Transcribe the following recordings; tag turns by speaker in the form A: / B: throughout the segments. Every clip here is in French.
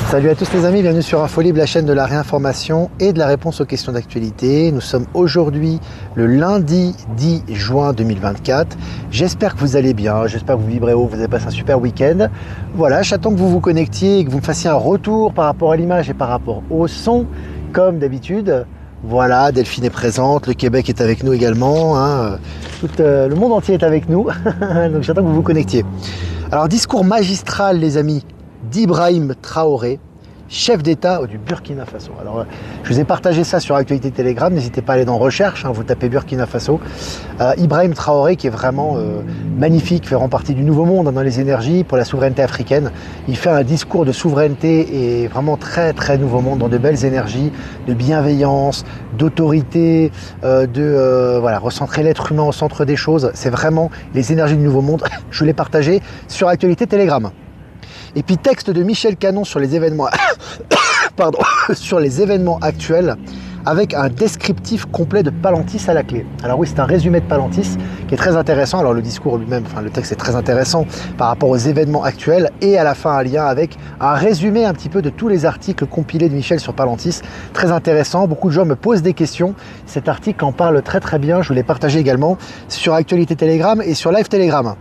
A: Salut à tous les amis, bienvenue sur InfoLibre, la chaîne de la réinformation et de la réponse aux questions d'actualité. Nous sommes aujourd'hui le lundi 10 juin 2024. J'espère que vous allez bien, j'espère que vous vibrez haut, vous avez passé un super week-end. Voilà, j'attends que vous vous connectiez et que vous me fassiez un retour par rapport à l'image et par rapport au son, comme d'habitude. Voilà, Delphine est présente, le Québec est avec nous également, tout le monde entier est avec nous, donc j'attends que vous vous connectiez. Alors, discours magistral les amis, d'Ibrahim Traoré, chef d'État du Burkina Faso. Alors, je vous ai partagé ça sur Actualité Telegram, n'hésitez pas à aller dans Recherche, vous tapez Burkina Faso. Ibrahim Traoré qui est vraiment magnifique, fait partie du nouveau monde dans les énergies pour la souveraineté africaine. Il fait un discours de souveraineté et vraiment très très nouveau monde dans de belles énergies, de bienveillance, d'autorité, recentrer l'être humain au centre des choses. C'est vraiment les énergies du nouveau monde. Je l'ai partagé sur Actualité Telegram. Et puis texte de Michel Canon sur les événements, sur les événements actuels, avec un descriptif complet de Palantis à la clé. Alors oui, c'est un résumé de Palantis qui est très intéressant. Alors le discours lui-même, le texte est très intéressant par rapport aux événements actuels et à la fin un lien avec un résumé un petit peu de tous les articles compilés de Michel sur Palantis. Très intéressant, beaucoup de gens me posent des questions. Cet article en parle très très bien, je vous l'ai partagé également sur Actualité Telegram et sur Live Telegram.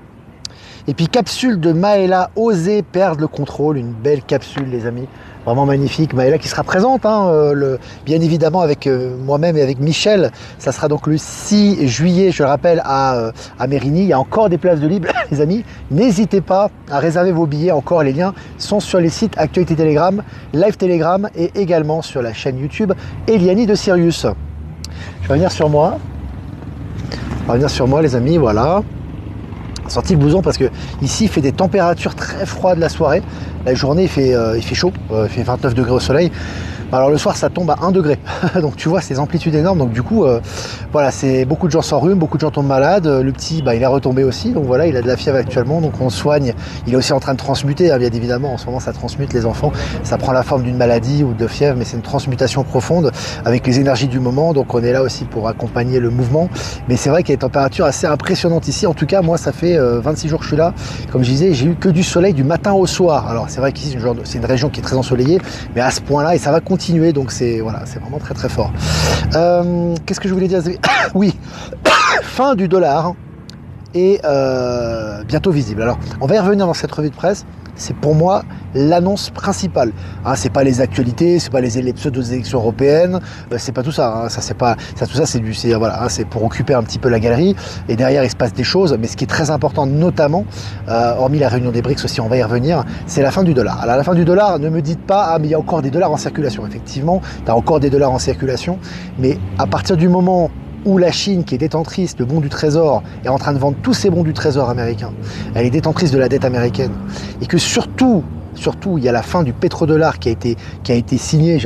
A: Et puis capsule de Maëla, oser perdre le contrôle, une belle capsule les amis, vraiment magnifique. Maëla qui sera présente, bien évidemment avec moi-même et avec Michel. Ça sera donc le 6 juillet, je le rappelle, à Mérigny. Il y a encore des places de libre les amis. N'hésitez pas à réserver vos billets, encore les liens sont sur les sites Actualité Telegram, Live Telegram et également sur la chaîne YouTube Eliani de Sirius. Je vais revenir sur moi. Les amis, voilà. Sorti le blouson parce que ici il fait des températures très froides la soirée. La journée il fait chaud, il fait 29 degrés au soleil. Alors le soir ça tombe à 1 degré. Donc tu vois ces amplitudes énormes. Donc du coup c'est beaucoup de gens s'enrhument, beaucoup de gens tombent malades. Le petit il est retombé aussi. Donc voilà, il a de la fièvre actuellement. Donc on soigne. Il est aussi en train de transmuter, bien évidemment. En ce moment ça transmute les enfants. Ça prend la forme d'une maladie ou de fièvre, mais c'est une transmutation profonde avec les énergies du moment. Donc on est là aussi pour accompagner le mouvement. Mais c'est vrai qu'il y a des températures assez impressionnantes ici. En tout cas moi ça fait 26 jours que je suis là. Comme je disais, j'ai eu que du soleil du matin au soir. Alors c'est vrai qu'ici c'est une région qui est très ensoleillée, mais à ce point-là, et ça va continuer, donc c'est vraiment très très fort. Qu'est-ce que je voulais dire? Oui, fin du dollar est bientôt visible. Alors on va y revenir dans cette revue de presse. C'est pour moi l'annonce principale. C'est pas les actualités, c'est pas les pseudo-élections européennes, c'est pas tout ça. Tout ça, c'est pour occuper un petit peu la galerie. Et derrière, il se passe des choses. Mais ce qui est très important, notamment, hormis la réunion des BRICS aussi, on va y revenir, c'est la fin du dollar. Alors, la fin du dollar, ne me dites pas, mais il y a encore des dollars en circulation. Effectivement, tu as encore des dollars en circulation. Mais à partir du moment où la Chine, qui est détentrice, le bon du trésor, est en train de vendre tous ses bons du trésor américain, elle est détentrice de la dette américaine, et que surtout, il y a la fin du pétrodollar qui a été signé,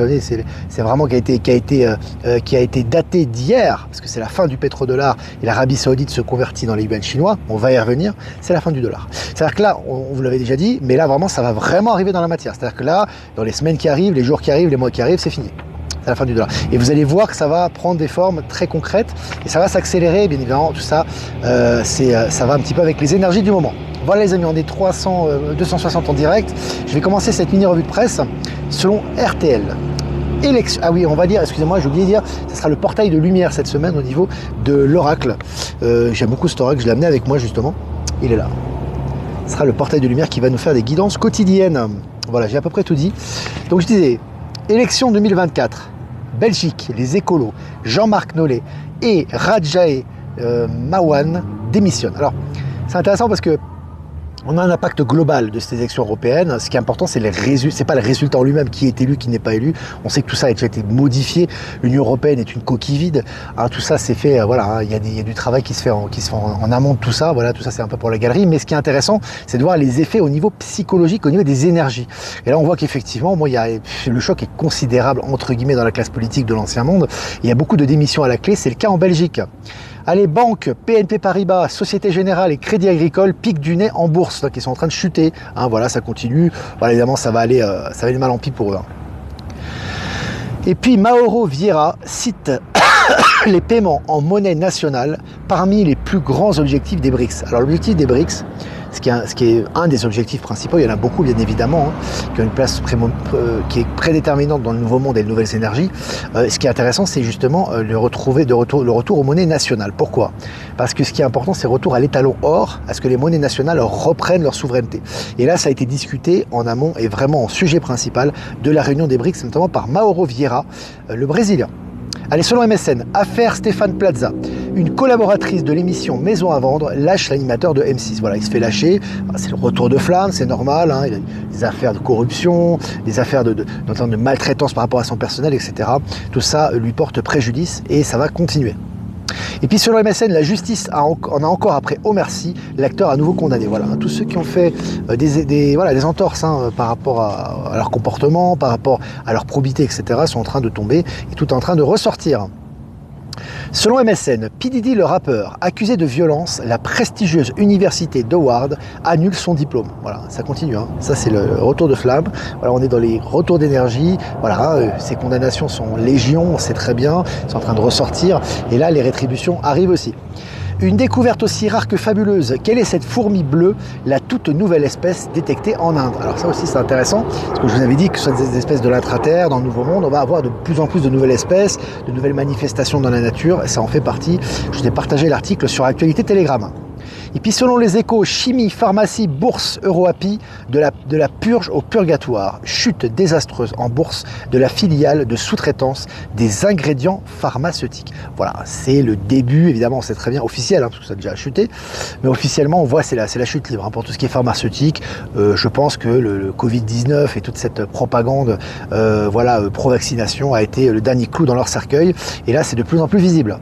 A: c'est vraiment qui a été daté d'hier, parce que c'est la fin du pétrodollar et l'Arabie Saoudite se convertit dans les yuans chinois, on va y revenir, c'est la fin du dollar. C'est-à-dire que là, on vous l'avait déjà dit, mais là vraiment ça va vraiment arriver dans la matière. C'est-à-dire que là, dans les semaines qui arrivent, les jours qui arrivent, les mois qui arrivent, c'est fini. C'est la fin du dollar. Et vous allez voir que ça va prendre des formes très concrètes et ça va s'accélérer, bien évidemment, tout ça, ça va un petit peu avec les énergies du moment. Voilà les amis, on est 260 en direct. Je vais commencer cette mini-revue de presse selon RTL. On va dire, excusez-moi, j'ai oublié de dire, ce sera le portail de lumière cette semaine au niveau de l'oracle. J'aime beaucoup cet oracle, je l'ai amené avec moi justement, il est là. Ce sera le portail de lumière qui va nous faire des guidances quotidiennes. Voilà, j'ai à peu près tout dit. Donc je disais, élection 2024. Belgique, les écolos, Jean-Marc Nollet et Radjae Mawan démissionnent. Alors, c'est intéressant parce que on a un impact global de ces élections européennes. Ce qui est important, c'est pas le résultat en lui-même, qui est élu, qui n'est pas élu. On sait que tout ça a déjà été modifié. L'Union européenne est une coquille vide. Tout ça, c'est fait. Il y a du travail qui se fait en amont de tout ça. Voilà, tout ça, c'est un peu pour la galerie. Mais ce qui est intéressant, c'est de voir les effets au niveau psychologique, au niveau des énergies. Et là, on voit qu'effectivement, le choc est considérable entre guillemets dans la classe politique de l'ancien monde. Il y a beaucoup de démissions à la clé. C'est le cas en Belgique. Allez, banques, BNP Paribas, Société Générale et Crédit Agricole piquent du nez en bourse, donc ils sont en train de chuter. Voilà, ça continue. Voilà, évidemment, ça va aller de mal en pis pour eux. Et puis Mauro Vieira cite les paiements en monnaie nationale parmi les plus grands objectifs des BRICS. Alors l'objectif des BRICS, ce qui est un des objectifs principaux. Il y en a beaucoup, bien évidemment, qui ont une place qui est prédéterminante dans le nouveau monde et les nouvelles énergies. Ce qui est intéressant, c'est justement le retour aux monnaies nationales. Pourquoi? Parce que ce qui est important, c'est le retour à l'étalon or, à ce que les monnaies nationales reprennent leur souveraineté. Et là, ça a été discuté en amont et vraiment en sujet principal de la réunion des BRICS, notamment par Mauro Vieira, le Brésilien. Allez, selon MSN, affaire Stéphane Plaza. Une collaboratrice de l'émission Maison à vendre lâche l'animateur de M6. Voilà, il se fait lâcher. C'est le retour de flamme, c'est normal. Hein. Il y a des affaires de corruption, des affaires notamment de maltraitance par rapport à son personnel, etc. Tout ça lui porte préjudice et ça va continuer. Et puis selon MSN, la justice en a encore après Omar Sy, l'acteur à nouveau condamné. Voilà, tous ceux qui ont fait des entorses par rapport à leur comportement, par rapport à leur probité, etc. sont en train de tomber et tout est en train de ressortir. Selon MSN, P. Diddy le rappeur, accusé de violence, la prestigieuse université d'Howard annule son diplôme. Voilà, ça continue. Ça, c'est le retour de flamme. Voilà, on est dans les retours d'énergie. Voilà, ces condamnations sont légion, on sait très bien. C'est en train de ressortir. Et là, les rétributions arrivent aussi. Une découverte aussi rare que fabuleuse. Quelle est cette fourmi bleue, la toute nouvelle espèce détectée en Inde? Alors ça aussi c'est intéressant, parce que je vous avais dit que ce sont des espèces de l'intraterre, dans le Nouveau Monde, on va avoir de plus en plus de nouvelles espèces, de nouvelles manifestations dans la nature, et ça en fait partie. Je vous ai partagé l'article sur Actualité Telegram. Et puis selon les Échos, chimie, pharmacie, bourse, Euroapi, de la purge au purgatoire. Chute désastreuse en bourse de la filiale de sous-traitance des ingrédients pharmaceutiques. Voilà, c'est le début, évidemment, on sait très bien, officiel, parce que ça a déjà chuté, mais officiellement, on voit, c'est la chute libre. Pour tout ce qui est pharmaceutique, je pense que le Covid-19 et toute cette propagande pro-vaccination a été le dernier clou dans leur cercueil, et là, c'est de plus en plus visible.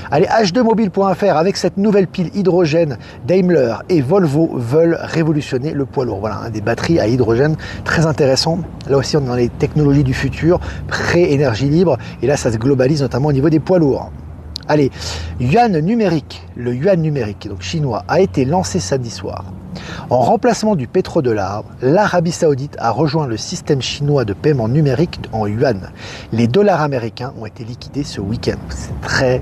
A: Allez, H2mobile.fr, avec cette nouvelle pile hydrogène, Daimler et Volvo veulent révolutionner le poids lourd. Voilà, des batteries à hydrogène très intéressant. Là aussi, on est dans les technologies du futur, pré-énergie libre, et là, ça se globalise notamment au niveau des poids lourds. Allez, yuan numérique, le yuan numérique, donc chinois, a été lancé samedi soir. En remplacement du pétrodollar, l'Arabie Saoudite a rejoint le système chinois de paiement numérique en yuan. Les dollars américains ont été liquidés ce week-end. C'est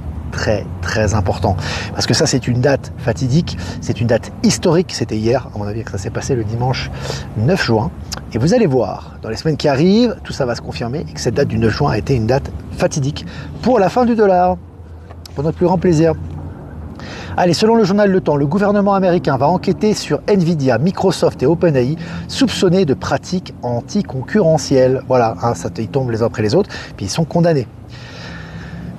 A: très important, parce que ça c'est une date fatidique, c'est une date historique. C'était hier, à mon avis, que ça s'est passé le dimanche 9 juin, et vous allez voir dans les semaines qui arrivent, tout ça va se confirmer, et que cette date du 9 juin a été une date fatidique pour la fin du dollar, pour notre plus grand plaisir. Allez, selon le journal Le Temps, le gouvernement américain va enquêter sur Nvidia, Microsoft et OpenAI, soupçonnés de pratiques anticoncurrentielles. Voilà, ils tombent les uns après les autres, puis ils sont condamnés.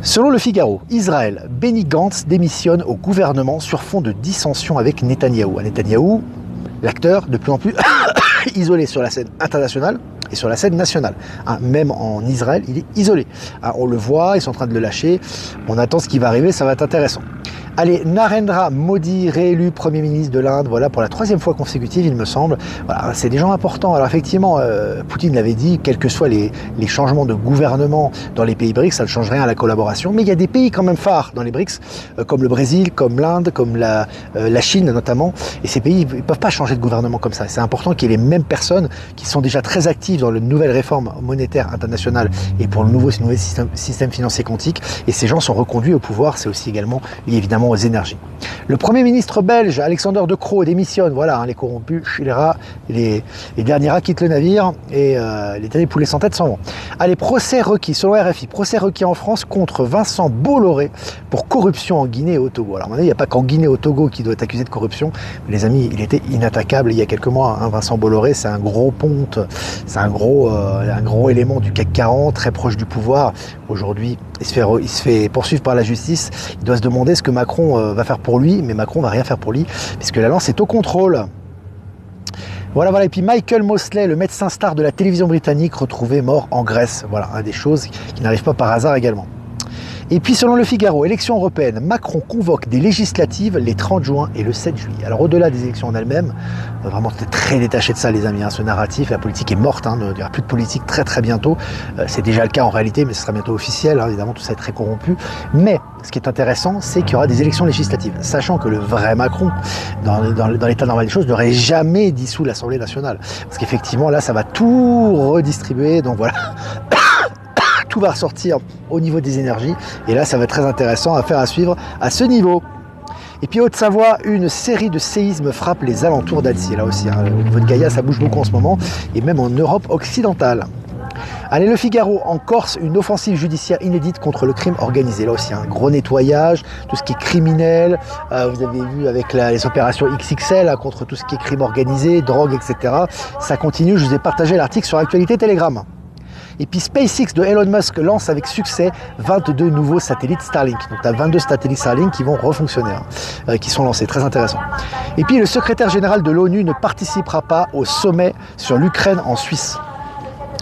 A: Selon le Figaro, Israël, Benny Gantz démissionne au gouvernement sur fond de dissension avec Netanyahou. Netanyahou, l'acteur de plus en plus isolé sur la scène internationale et sur la scène nationale. Même en Israël, il est isolé. On le voit, ils sont en train de le lâcher. On attend ce qui va arriver, ça va être intéressant. Allez, Narendra Modi, réélu Premier ministre de l'Inde, voilà, pour la 3e fois consécutive, il me semble. Voilà, c'est des gens importants. Alors effectivement, Poutine l'avait dit, quels que soient les changements de gouvernement dans les pays BRICS, ça ne change rien à la collaboration. Mais il y a des pays quand même phares dans les BRICS, comme le Brésil, comme l'Inde, comme la Chine notamment. Et ces pays, ils ne peuvent pas changer de gouvernement comme ça. C'est important qu'il y ait les mêmes personnes qui sont déjà très actives dans la nouvelle réforme monétaire internationale et pour le nouveau système financier quantique. Et ces gens sont reconduits au pouvoir. C'est aussi également lié évidemment aux énergies. Le Premier ministre belge, Alexander De Croo, démissionne. Voilà, les corrompus, les derniers rats quittent le navire et les derniers poulets sans tête s'en vont. Allez, procès requis, selon RFI, procès requis en France contre Vincent Bolloré pour corruption en Guinée et au Togo. Alors, à mon avis, il n'y a pas qu'en Guinée et au Togo qui doit être accusé de corruption. Mais les amis, il était inattaquable il y a quelques mois. Vincent Bolloré, c'est un gros ponte, c'est un gros élément du CAC 40, très proche du pouvoir. Aujourd'hui, il se fait poursuivre par la justice. Il doit se demander ce que Macron va faire pour lui, mais Macron va rien faire pour lui, puisque la lance est au contrôle. Voilà. Et puis Michael Mosley, le médecin star de la télévision britannique, retrouvé mort en Grèce. Voilà, des choses qui n'arrivent pas par hasard également. Et puis selon le Figaro, élection européenne, Macron convoque des législatives les 30 juin et le 7 juillet. Alors au-delà des élections en elles-mêmes, vraiment très détaché de ça les amis, ce narratif, la politique est morte, il n'y aura plus de politique très bientôt. C'est déjà le cas en réalité, mais ce sera bientôt officiel, évidemment tout ça est très corrompu. Mais ce qui est intéressant, c'est qu'il y aura des élections législatives, sachant que le vrai Macron, dans l'état normal des choses, n'aurait jamais dissous l'Assemblée nationale. Parce qu'effectivement là, ça va tout redistribuer, donc voilà. Tout va ressortir au niveau des énergies et là ça va être très intéressant à faire à suivre à ce niveau. Et puis Haute-Savoie, une série de séismes frappe les alentours d'Annecy. Là aussi, hein, au niveau de Gaïa, ça bouge beaucoup en ce moment, et même en Europe occidentale. Allez, Le Figaro, en Corse, une offensive judiciaire inédite contre le crime organisé. Là aussi, un gros nettoyage, tout ce qui est criminel. Vous avez vu avec les opérations XXL hein, contre tout ce qui est crime organisé, drogue, etc. Ça continue, je vous ai partagé l'article sur Actualité Telegram. Et puis SpaceX de Elon Musk lance avec succès 22 nouveaux satellites Starlink. Donc tu as 22 satellites Starlink qui vont refonctionner, qui sont lancés, très intéressant. Et puis le secrétaire général de l'ONU ne participera pas au sommet sur l'Ukraine en Suisse.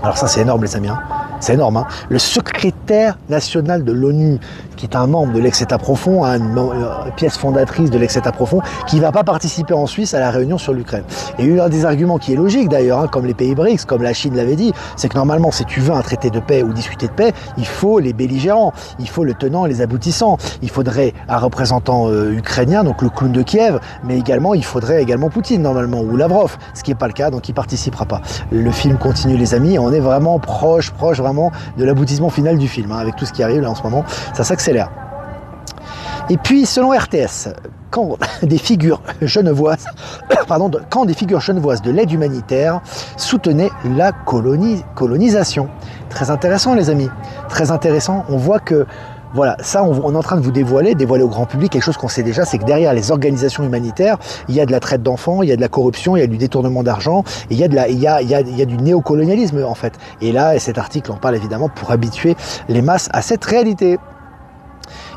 A: Alors ça c'est énorme les amis, hein. C'est énorme. Hein. Le secrétaire national de l'ONU, qui est un membre de l'ex-État profond, hein, une pièce fondatrice de l'ex-État profond, qui ne va pas participer en Suisse à la réunion sur l'Ukraine. Et un des arguments qui est logique d'ailleurs, hein, comme les pays BRICS, comme la Chine l'avait dit, c'est que normalement si tu veux un traité de paix ou discuter de paix, il faut les belligérants, il faut le tenant et les aboutissants. Il faudrait un représentant ukrainien, donc le clown de Kiev, mais également il faudrait également Poutine normalement, ou Lavrov, ce qui n'est pas le cas, donc il ne participera pas. Le film continue les amis, on est vraiment proche vraiment de l'aboutissement final du film, hein, avec tout ce qui arrive là en ce moment, ça s'accélère. Et puis selon RTS, quand des figures genevoises, de l'aide humanitaire soutenaient la colonisation. Très intéressant les amis, très intéressant. On voit que voilà, ça on est en train de vous dévoiler au grand public quelque chose qu'on sait déjà, c'est que derrière les organisations humanitaires, il y a de la traite d'enfants, il y a de la corruption, il y a du détournement d'argent, et il y a du néocolonialisme en fait. Et là, cet article en parle évidemment pour habituer les masses à cette réalité.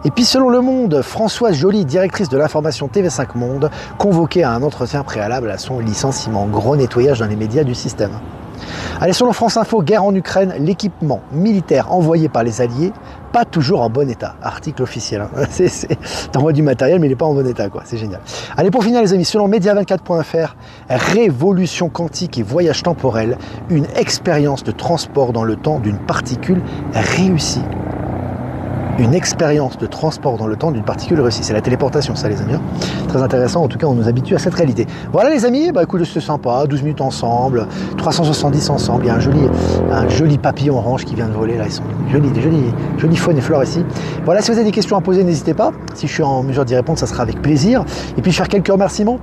A: Et puis selon Le Monde, Françoise Joly, directrice de l'information TV5 Monde, convoquée à un entretien préalable à son licenciement. Gros nettoyage dans les médias du système. Allez, selon France Info, guerre en Ukraine, l'équipement militaire envoyé par les Alliés, pas toujours en bon état. Article officiel. Hein. T'envoies du matériel, mais il n'est pas en bon état, quoi. C'est génial. Allez, pour finir, les amis, selon Media24.fr, révolution quantique et voyage temporel, une expérience de transport dans le temps d'une particule réussie. Une expérience de transport dans le temps d'une particule réussie. C'est la téléportation, ça, les amis. Très intéressant. En tout cas, on nous habitue à cette réalité. Voilà, les amis. Bah, écoute, c'est sympa. 12 minutes ensemble, 370 ensemble. Il y a un joli papillon orange qui vient de voler. Là, ils sont jolis faune et flore ici. Voilà, si vous avez des questions à poser, n'hésitez pas. Si je suis en mesure d'y répondre, ça sera avec plaisir. Et puis, je vais faire quelques remerciements.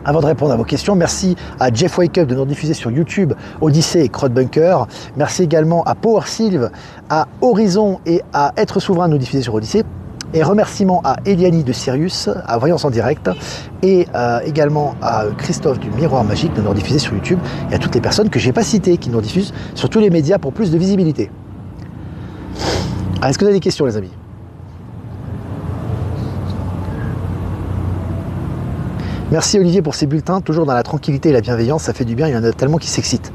A: Avant de répondre à vos questions, merci à Jeff Wake Up de nous diffuser sur YouTube, Odyssée et Crowdbunker. Merci également à Power Sylve, à Horizon et à Être Souverain de nous diffuser sur Odyssée. Et remerciements à Eliani de Sirius, à Voyance en Direct, et également à Christophe du Miroir Magique de nous diffuser sur YouTube, et à toutes les personnes que je n'ai pas citées, qui nous diffusent sur tous les médias pour plus de visibilité. Alors, est-ce que vous avez des questions, les amis ? Merci Olivier pour ces bulletins, toujours dans la tranquillité et la bienveillance, ça fait du bien, il y en a tellement qui s'excitent.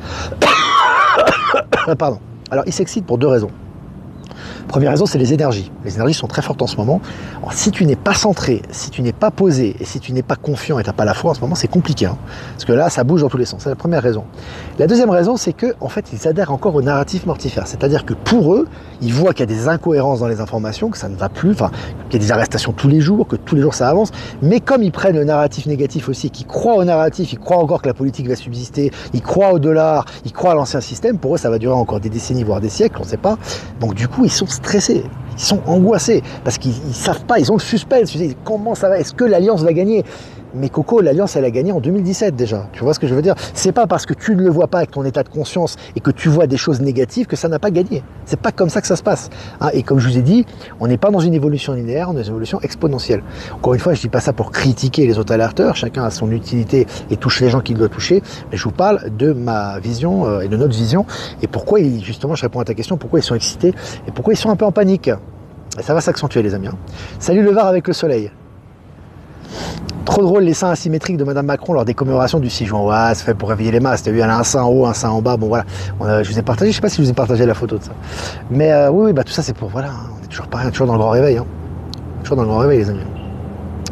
A: Pardon. Alors, ils s'excitent pour deux raisons. Première raison, c'est les énergies. Les énergies sont très fortes en ce moment. Alors, si tu n'es pas centré, si tu n'es pas posé, et si tu n'es pas confiant et tu n'as pas la foi en ce moment, c'est compliqué. Hein, parce que là, ça bouge dans tous les sens. C'est la première raison. La deuxième raison, c'est que, en fait, ils adhèrent encore au narratif mortifère. C'est-à-dire que pour eux, ils voient qu'il y a des incohérences dans les informations, que ça ne va plus, enfin, qu'il y a des arrestations tous les jours, que tous les jours ça avance. Mais comme ils prennent le narratif négatif aussi, qu'ils croient au narratif, ils croient encore que la politique va subsister, ils croient au dollar, ils croient à l'ancien système, pour eux, ça va durer encore des décennies, voire des siècles, on ne sait pas. Donc, du coup, ils sont stressés, ils sont angoissés, parce qu'ils ne savent pas, ils ont le suspense, ils disent comment ça va, est-ce que l'Alliance va gagner ? Mais Coco, l'Alliance, elle a gagné en 2017 déjà. Tu vois ce que je veux dire ? C'est pas parce que tu ne le vois pas avec ton état de conscience et que tu vois des choses négatives que ça n'a pas gagné. C'est pas comme ça que ça se passe. Hein, et comme je vous ai dit, on n'est pas dans une évolution linéaire, on est dans une évolution exponentielle. Encore une fois, je dis pas ça pour critiquer les autres alerteurs. Chacun a son utilité et touche les gens qu'il doit toucher. Mais je vous parle de ma vision et de notre vision. Et pourquoi, justement, je réponds à ta question, pourquoi ils sont excités et pourquoi ils sont un peu en panique. Et ça va s'accentuer, les amis. Hein. Salut le Var avec le soleil. Trop drôle les seins asymétriques de Madame Macron lors des commémorations du 6 juin. Ouais, c'est fait pour réveiller les masses. T'as vu, elle a un sein en haut, un sein en bas. Bon voilà, je vous ai partagé, je sais pas si je vous ai partagé la photo de ça. Mais oui, bah tout ça c'est pour, voilà, on est toujours pareil, toujours dans le grand réveil. Hein. Toujours dans le grand réveil les amis.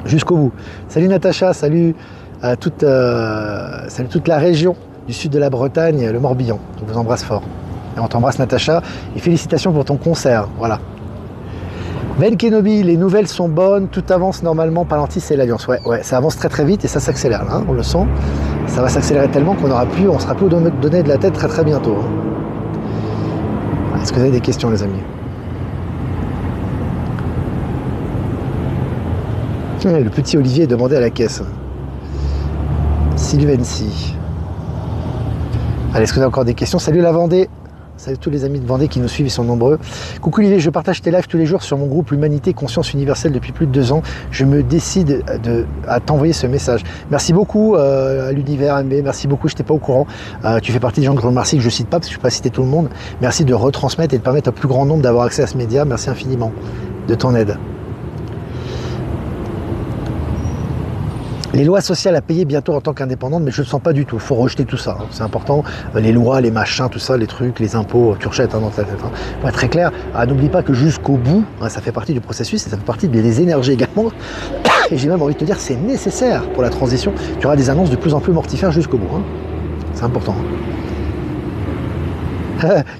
A: Jusqu'au bout. Salut Natacha, salut toute la région du sud de la Bretagne, le Morbihan. On vous embrasse fort. Et on t'embrasse Natacha. Et félicitations pour ton concert. Voilà. Ben Kenobi, les nouvelles sont bonnes, tout avance normalement, Palantis et l'Alliance. Ouais, ça avance très très vite et ça s'accélère là, hein, on le sent. Ça va s'accélérer tellement qu'on on sera plus donné de la tête très très bientôt. Hein. Est-ce que vous avez des questions les amis ? Le petit Olivier demandait à la caisse. Sylvency. Allez, est-ce que vous avez encore des questions? Salut la Vendée. Salut tous les amis de Vendée qui nous suivent, ils sont nombreux. Coucou Olivier, je partage tes lives tous les jours sur mon groupe L'Humanité Conscience Universelle depuis plus de 2 ans. Je me décide à t'envoyer ce message. Merci beaucoup à l'univers MB, merci beaucoup, je n'étais pas au courant. Tu fais partie des gens que je remercie, que je ne cite pas parce que je ne peux pas citer tout le monde. Merci de retransmettre et de permettre au plus grand nombre d'avoir accès à ce média. Merci infiniment de ton aide. Les lois sociales à payer bientôt en tant qu'indépendante, mais je ne le sens pas du tout. Il faut rejeter tout ça, hein. C'est important. Les lois, les machins, tout ça, les trucs, les impôts, tu rejettes dans ta tête. Hein. Pour être très clair, n'oublie pas que jusqu'au bout, hein, ça fait partie du processus et ça fait partie des énergies également. Et j'ai même envie de te dire, c'est nécessaire pour la transition. Tu auras des annonces de plus en plus mortifères jusqu'au bout. Hein. C'est important. Hein.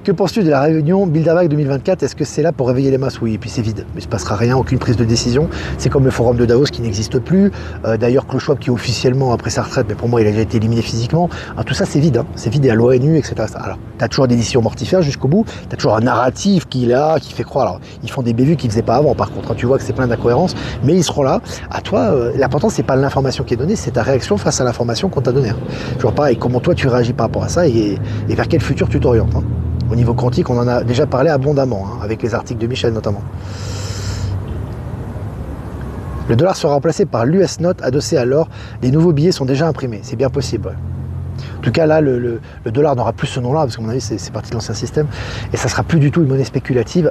A: Que penses-tu de la réunion Bilderberg 2024? Est-ce que c'est là pour réveiller les masses? Oui, et puis c'est vide. Il ne se passera rien, aucune prise de décision. C'est comme le forum de Davos qui n'existe plus. D'ailleurs, Klaus Schwab qui officiellement après sa retraite, mais pour moi il a déjà été éliminé physiquement. Alors, tout ça c'est vide. Hein. C'est vide et à l'ONU, etc. Alors, tu as toujours des décisions mortifères jusqu'au bout. Tu as toujours un narratif qui est là, qui fait croire. Alors, ils font des bévues qu'ils ne faisaient pas avant. Par contre, hein, tu vois que c'est plein d'incohérences, mais ils seront là. À toi, l'important c'est pas l'information qui est donnée, c'est ta réaction face à l'information qu'on t'a donnée. Hein. Toujours pareil, comment toi tu réagis par rapport à ça et vers quel futur tu t'orientes. Hein. Au niveau quantique, on en a déjà parlé abondamment, hein, avec les articles de Michel notamment. Le dollar sera remplacé par l'US Note adossé à l'or. Les nouveaux billets sont déjà imprimés, c'est bien possible. Ouais. En tout cas, là, le dollar n'aura plus ce nom-là, parce qu'à mon avis, c'est parti de l'ancien système. Et ça ne sera plus du tout une monnaie spéculative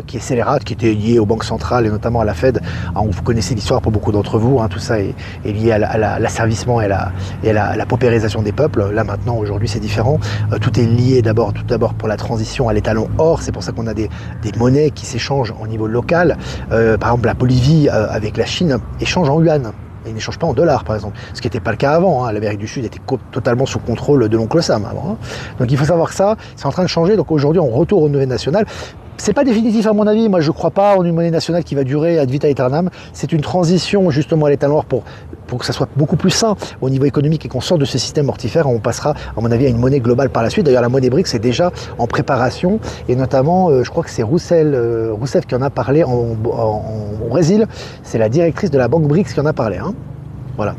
A: qui est scélérate, qui était liée aux banques centrales et notamment à la Fed. Alors, vous connaissez l'histoire pour beaucoup d'entre vous, hein, tout ça est lié à l'asservissement et à la paupérisation des peuples. Là, maintenant, aujourd'hui, c'est différent. Tout est lié tout d'abord pour la transition à l'étalon or. C'est pour ça qu'on a des monnaies qui s'échangent au niveau local. Par exemple, la Bolivie avec la Chine échange en yuan. Ils n'échangent pas en dollars, par exemple. Ce qui n'était pas le cas avant. Hein. L'Amérique du Sud était totalement sous contrôle de l'oncle Sam avant. Hein. Donc il faut savoir que ça, c'est en train de changer. Donc aujourd'hui, on retourne aux monnaie nationale. C'est pas définitif à mon avis. Moi, je ne crois pas en une monnaie nationale qui va durer ad vitam aeternam. C'est une transition justement à l'étalon or pour que ça soit beaucoup plus sain au niveau économique et qu'on sorte de ce système mortifère. On passera, à mon avis, à une monnaie globale par la suite. D'ailleurs, la monnaie BRICS est déjà en préparation. Et notamment, je crois que c'est Rousseff qui en a parlé au Brésil. C'est la directrice de la banque BRICS qui en a parlé. Hein. Voilà.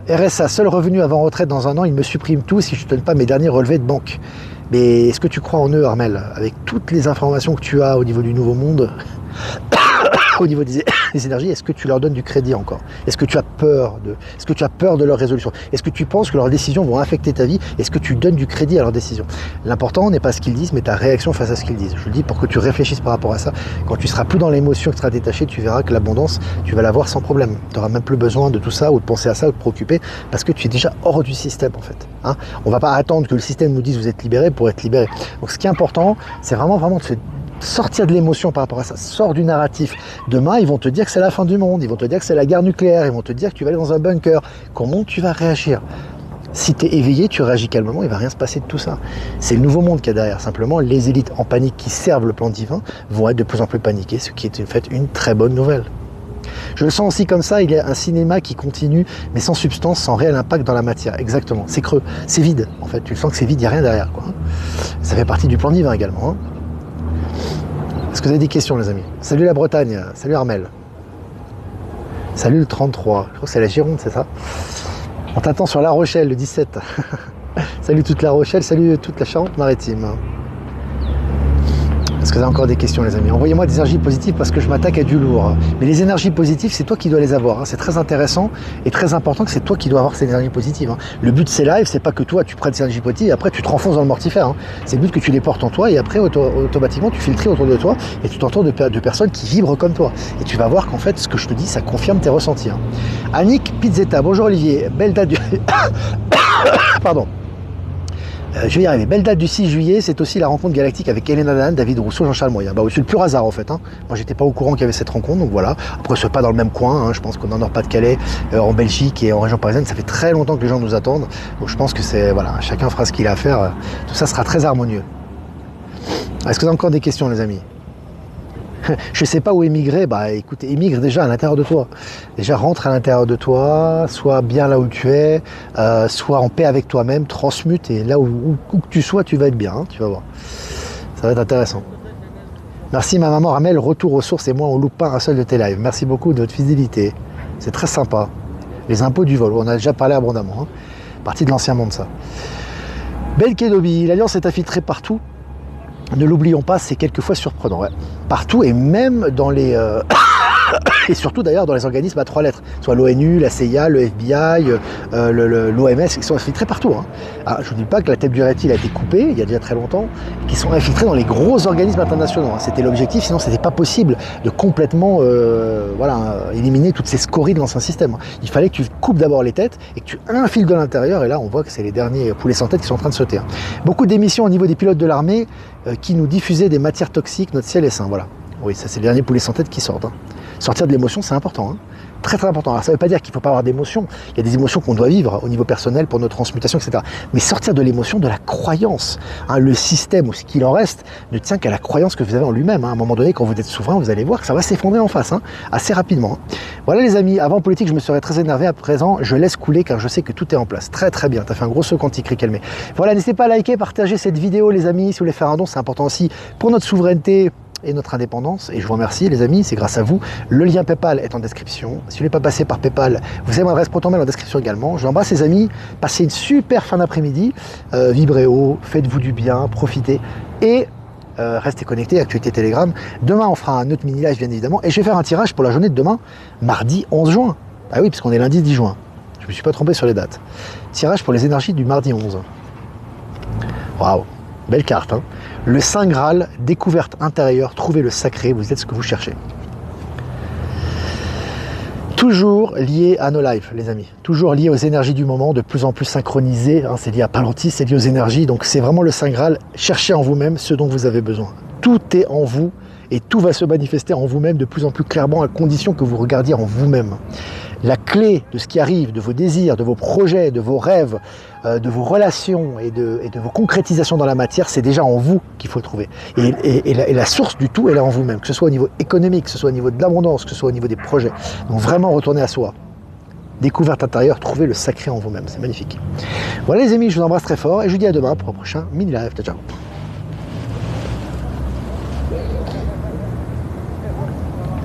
A: RSA, seul revenu avant retraite dans 1 an, il me supprime tout si je ne donne pas mes derniers relevés de banque. Mais est-ce que tu crois en eux, Armel? Avec toutes les informations que tu as au niveau du Nouveau Monde, au niveau des énergies, est-ce que tu leur donnes du crédit encore? Est-ce que tu as peur de leur résolution? Est-ce que tu penses que leurs décisions vont affecter ta vie? Est-ce que tu donnes du crédit à leurs décisions? L'important n'est pas ce qu'ils disent, mais ta réaction face à ce qu'ils disent. Je le dis pour que tu réfléchisses par rapport à ça. Quand tu seras plus dans l'émotion, que tu seras détaché, tu verras que l'abondance, tu vas l'avoir sans problème. Tu n'auras même plus besoin de tout ça ou de penser à ça ou de te préoccuper parce que tu es déjà hors du système en fait. Hein, on ne va pas attendre que le système nous dise vous êtes libéré pour être libéré. Donc ce qui est important, c'est vraiment de se sortir de l'émotion par rapport à ça, sors du narratif. Demain, ils vont te dire que c'est la fin du monde, ils vont te dire que c'est la guerre nucléaire, ils vont te dire que tu vas aller dans un bunker. Comment tu vas réagir? Si tu es éveillé, tu réagis calmement, il ne va rien se passer de tout ça. C'est le nouveau monde qu'il y a derrière. Simplement, les élites en panique qui servent le plan divin vont être de plus en plus paniquées, ce qui est en fait une très bonne nouvelle. Je le sens aussi comme ça, il y a un cinéma qui continue, mais sans substance, sans réel impact dans la matière. Exactement, c'est creux, c'est vide. En fait, tu sens que c'est vide, il n'y a rien derrière. Quoi. Ça fait partie du plan divin également. Hein. Est-ce que vous avez des questions, les amis? Salut la Bretagne, salut Armel. Salut le 33, je crois que c'est la Gironde, c'est ça? On t'attend sur La Rochelle, le 17. Salut toute La Rochelle, salut toute la Charente-Maritime. Est-ce que vous avez encore des questions, les amis? Envoyez-moi des énergies positives parce que je m'attaque à du lourd. Mais les énergies positives, c'est toi qui dois les avoir. Hein. C'est très intéressant et très important que c'est toi qui dois avoir ces énergies positives. Hein. Le but de ces lives, c'est pas que toi, tu prennes ces énergies positives et après, tu te renfonces dans le mortifère. Hein. C'est le but que tu les portes en toi et après, automatiquement, tu fais le tri autour de toi et tu t'entoures de personnes qui vibrent comme toi. Et tu vas voir qu'en fait, ce que je te dis, ça confirme tes ressentis. Hein. Annick Pizzetta, bonjour Olivier. Belle date du... Pardon. Je vais y arriver. Belle date du 6 juillet, c'est aussi la rencontre galactique avec Elena Dan, David Rousseau, Jean-Charles Moyen. Bah, c'est le pur hasard en fait. Hein. Moi, j'étais pas au courant qu'il y avait cette rencontre, donc voilà. Après, c'est pas dans le même coin. Hein. Je pense qu'on est en Nord-Pas-de-Calais, en Belgique et en région parisienne. Ça fait très longtemps que les gens nous attendent. Donc, je pense que c'est voilà, chacun fera ce qu'il a à faire. Tout ça sera très harmonieux. Est-ce que vous avez encore des questions, les amis? Je sais pas où émigrer, bah écoute, émigre déjà à l'intérieur de toi. Déjà rentre à l'intérieur de toi, sois bien là où tu es, sois en paix avec toi-même, transmute et là où que tu sois, tu vas être bien, hein, tu vas voir. Ça va être intéressant. Merci ma maman Ramel, retour aux sources et moi on loupe pas un seul de tes lives. Merci beaucoup de votre fidélité. C'est très sympa. Les impôts du vol, on a déjà parlé abondamment. Hein. Partie de l'ancien monde ça. Belkedobi, l'alliance est infiltrée partout. Ne l'oublions pas, c'est quelquefois surprenant. Ouais. Partout et même dans les... et surtout d'ailleurs dans les organismes à 3 lettres, soit l'ONU, la CIA, le FBI, l'OMS, qui sont infiltrés partout. Hein. Alors, je ne dis pas que la tête du reptile a été coupée, il y a déjà très longtemps, qui sont infiltrés dans les gros organismes internationaux. Hein. C'était l'objectif, sinon c'était pas possible de complètement éliminer toutes ces scories de l'ancien système. Il fallait que tu coupes d'abord les têtes et que tu infiles de l'intérieur, et là on voit que c'est les derniers poulets sans tête qui sont en train de sauter. Hein. Beaucoup d'émissions au niveau des pilotes de l'armée qui nous diffusaient des matières toxiques, notre ciel est sain, voilà. Oui, ça c'est les derniers poulets sans tête qui sortent. Hein. Sortir de l'émotion, c'est important. Hein. Très très important. Alors ça ne veut pas dire qu'il ne faut pas avoir d'émotions. Il y a des émotions qu'on doit vivre au niveau personnel pour notre transmutation, etc. Mais sortir de l'émotion, de la croyance. Hein. Le système ou ce qu'il en reste ne tient qu'à la croyance que vous avez en lui-même. Hein. À un moment donné, quand vous êtes souverain, vous allez voir que ça va s'effondrer en face, hein, assez rapidement. Hein. Voilà les amis, avant politique, je me serais très énervé. À présent, je laisse couler car je sais que tout est en place. Très très bien. Tu as fait un gros saut quantique, calmé. Voilà, n'hésitez pas à liker, partager cette vidéo, les amis. Si vous voulez faire un don, c'est important aussi pour notre souveraineté et notre indépendance, et je vous remercie les amis, c'est grâce à vous. Le lien PayPal est en description. Si vous n'êtes pas passé par PayPal, vous avez mon adresse ProtonMail en description également. Je vous embrasse les amis, passez une super fin d'après-midi, vibrez haut, faites-vous du bien, profitez, et restez connectés, actualité Telegram. Demain on fera un autre mini-live bien évidemment, et je vais faire un tirage pour la journée de demain, mardi 11 juin. Ah oui, parce qu'on est lundi 10 juin, je ne me suis pas trompé sur les dates. Tirage pour les énergies du mardi 11. Waouh, belle carte, hein. Le Saint Graal, découverte intérieure, trouvez le sacré, vous êtes ce que vous cherchez. Toujours lié à nos lives, les amis. Toujours lié aux énergies du moment, de plus en plus synchronisées. Hein, c'est lié à Palantis, c'est lié aux énergies. Donc c'est vraiment le Saint Graal. Cherchez en vous-même ce dont vous avez besoin. Tout est en vous et tout va se manifester en vous-même de plus en plus clairement à condition que vous regardiez en vous-même. La clé de ce qui arrive, de vos désirs, de vos projets, de vos rêves, de vos relations et de vos concrétisations dans la matière, c'est déjà en vous qu'il faut le trouver. Et la source du tout, elle est en vous-même, que ce soit au niveau économique, que ce soit au niveau de l'abondance, que ce soit au niveau des projets. Donc vraiment retournez à soi. Découverte intérieure, trouvez le sacré en vous-même, c'est magnifique. Voilà les amis, je vous embrasse très fort et je vous dis à demain pour un prochain mini-live. Ciao, ciao.